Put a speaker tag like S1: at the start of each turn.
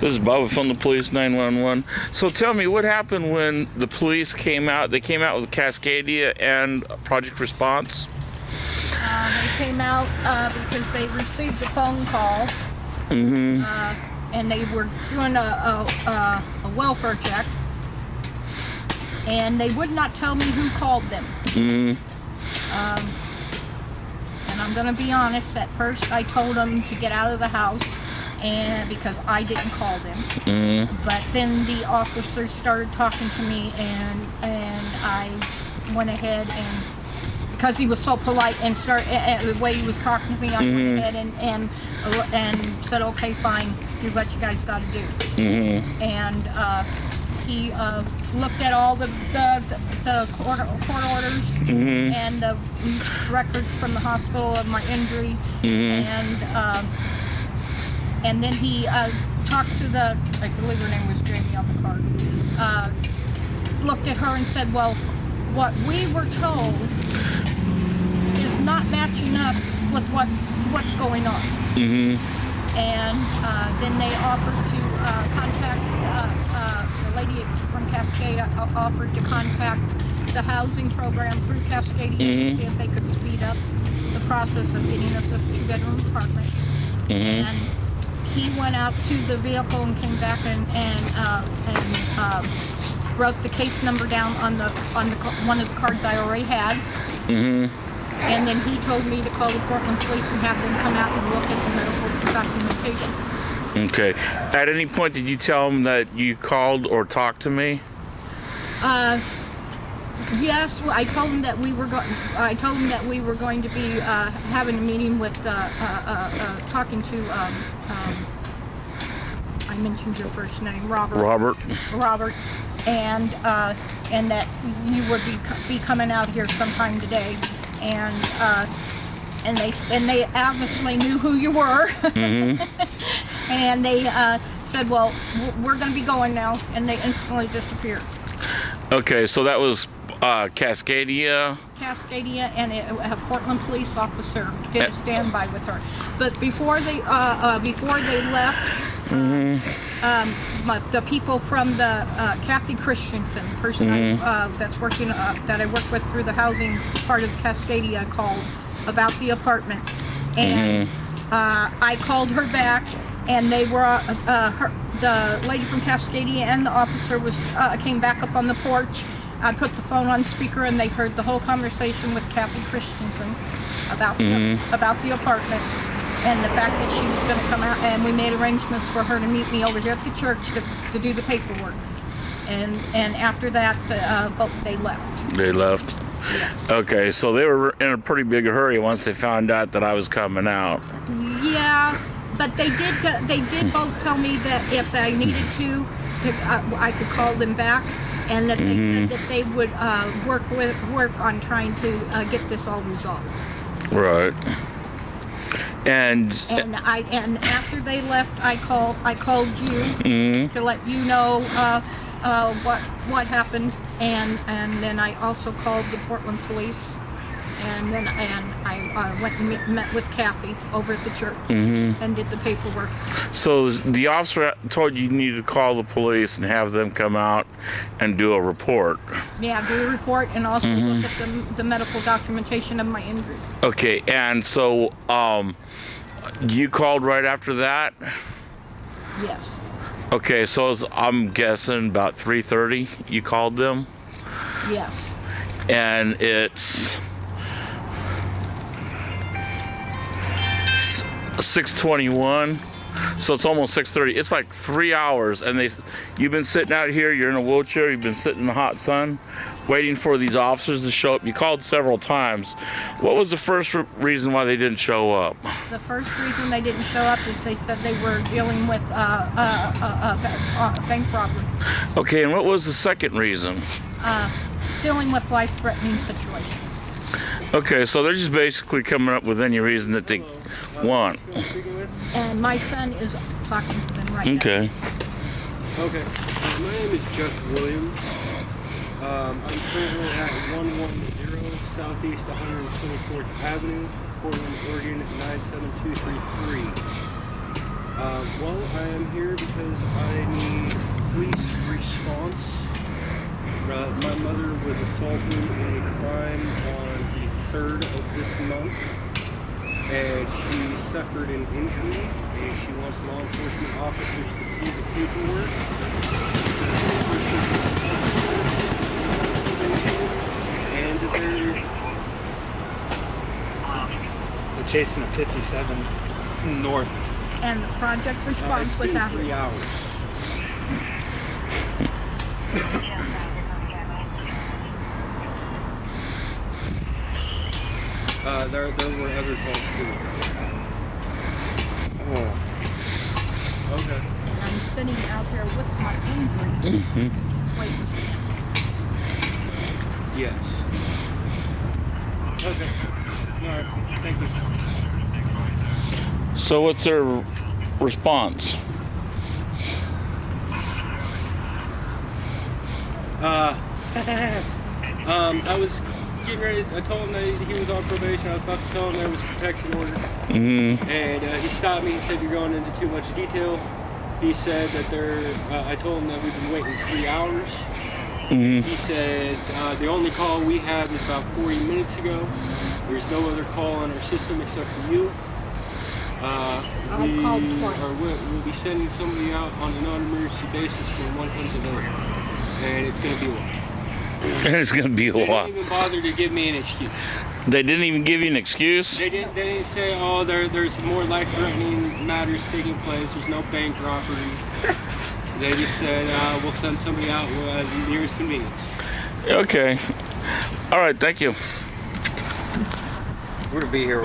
S1: This is Bubba from the police 911. So tell me, what happened when the police came out? They came out with Cascadia and Project Response?
S2: They came out because they received a phone call, and they were doing a welfare check, and they would not tell me who called them. And I'm going to be honest, at first I told them to get out of the house, and because I didn't call them. But then the officers started talking to me, and I went ahead and, because he was so polite and the way he was talking to me, I went ahead and said, okay, fine, do what you guys got to do. And he looked at all the court orders and the records from the hospital of my injury, and then he talked to I believe her name was Jamie on the card, looked at her and said, well, what we were told is not matching up with what's going on. And then they offered to contact the lady from Cascadia, offered to contact the housing program through Cascadia to see if they could speed up the process of getting us a 2-bedroom apartment. And he went out to the vehicle and came back and wrote the case number down on one of the cards I already had. And then he told me to call the Portland police and have them come out and look at the medical documentation. Okay.
S1: At any point did you tell him that you called or talked to me?
S2: Yes, I told him that we were going to be having a meeting with talking to I mentioned your first name, Robert, and that you would be coming out here sometime today, and they obviously knew who you were. And they said, well, we're going to be going now, and they instantly disappeared.
S1: Okay, so that was Cascadia,
S2: and a Portland police officer did a standby with her. But before they left, the people from the Kathy Christensen, person that's working that I work with through the housing part of Cascadia, called about the apartment, and I called her back, and they were the lady from Cascadia and the officer came back up on the porch. I put the phone on speaker, and they heard the whole conversation with Kathy Christensen about the apartment, and the fact that she was going to come out, and we made arrangements for her to meet me over here at the church to do the paperwork. And after that, they left.
S1: They left?
S2: Yes.
S1: Okay, so they were in a pretty big hurry once they found out that I was coming out.
S2: Yeah, but they did both tell me that if I needed to, I could call them back, and that they said that they would work on trying to get this all resolved.
S1: Right. And
S2: after they left, I called you to let you know what happened, and then I also called the Portland police, and then I went and met with Kathy over at the church and did the paperwork.
S1: So the officer told you needed to call the police and have them come out and do a report.
S2: Yeah, do a report and also look at the medical documentation of my injury. Okay,
S1: and so you called right after that?
S2: Yes.
S1: Okay, so I'm guessing about 3:30 you called them?
S2: Yes.
S1: And it's 6:21, so it's almost 6:30. It's like 3 hours, and you've been sitting out here, you're in a wheelchair, you've been sitting in the hot sun waiting for these officers to show up. You called several times. What was the first reason why they didn't show up?
S2: The first reason they didn't show up is they said they were dealing with bank robbery.
S1: Okay, and what was the second reason?
S2: Dealing with life-threatening situations.
S1: Okay, so they're just basically coming up with any reason that they want.
S2: And my son is talking to them right now.
S1: Okay.
S3: Okay. My name is Jeff Williams. I'm currently at 110 Southeast 124th Avenue, Portland, Oregon 97233. Well, I am here because I need police response. My mother was assaulted in a crime on the 3rd of this month, and she suffered an injury, and she wants law enforcement officers to see the paperwork. And there is
S4: They're chasing a 57 north.
S2: And the project response
S3: it's
S2: was
S3: been
S2: out
S3: 3
S2: here.
S3: hours. There were other calls too.
S4: Oh.
S3: Okay.
S2: And I'm sitting out here with my injury. Waiting for him.
S3: Yes. Okay. All right. Thank you.
S1: So what's their response?
S3: I was getting ready. I told him that he was on probation. I was about to tell him there was a protection order, and he stopped me and said, "You're going into too much detail." He said that I told him that we've been waiting 3 hours. He said the only call we have is about 40 minutes ago. There's no other call on our system except for you.
S2: I've called twice.
S3: We'll be sending somebody out on a non-emergency basis for 1 ton today, and it's going to be a while.
S1: It's gonna be a
S3: They
S1: while.
S3: didn't even bother to give me an excuse.
S1: They didn't even give you an excuse?
S3: They didn't say, oh, there's more life-threatening matters taking place. There's no bank robbery. They just said, we'll send somebody out at the nearest convenience.
S1: Okay. All right, thank you.
S4: We're gonna be here.